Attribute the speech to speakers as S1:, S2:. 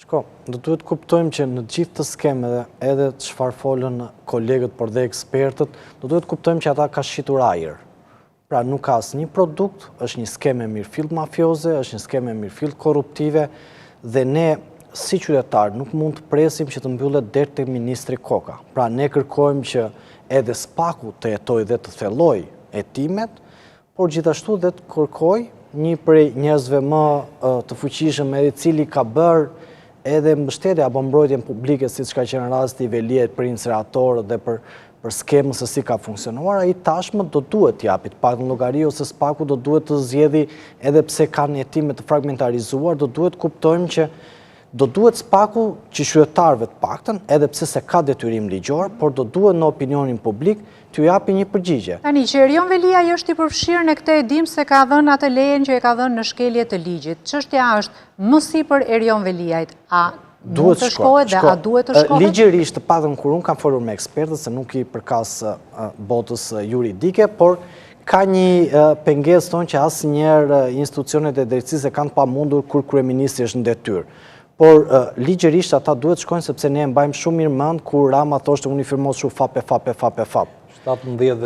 S1: Shko, do duhet kuptojmë që në gjithë të skemeve, edhe çfarë folën kolegët por dhe ekspertët, do duhet kuptojmë që ata ka shitur ajër. Pra nuk ka asnjë produkt, është një skeme mirëfillt mafioze, është një skeme mirëfillt korruptive dhe ne si qytetar nuk mund të presim që të mbyllet deri te ministri Koka. Pra ne kërkojmë që edhe SPAK-u të jetojë dhe të thellojë hetimet, por gjithashtu dhe të kërkojë një prej njerëzve më të fuqishëm edhe i cili ka bërë edhe mbështetje apo mbrojtjen publike siç ka qenë rasti i Veliait për incineratorët dhe për skemën se si ka funksionuar, ai tashmë do duhet t'japi të paktën llogari ose SPAK-u do duhet të zgjedhë edhe pse kanë hetime të fragmentarizuar, do duhet kuptojmë që do duhet SPAK-u që qytetarëve të paktën, edhe pse se ka detyrim ligjor, por do duhet në opinionin publik t'ju japi një përgjigje.
S2: Tani që Erion Veliaj është i përfshirë në këtë e dim se ka dhënë atë lejen që e ka dhënë në shkelje të ligjit. Çështja është më sipër Erion Veliajt, a duhet të shkohet dhe a duhet të shkohet?
S1: Ligjërisht, të paktën kur unë kam folur me ekspertët, se nuk i përkas botës juridike, por ka një pengesë tonë që asnjëherë institucionet e drejtësisë e kanë pamundur kur kryeministri është në detyrë. Por ligjërisht ata duhet shkojnë sepse ne e mbajmë shumë mirë mend kur Rama thoshte unë i firmos shumë fap.
S3: 17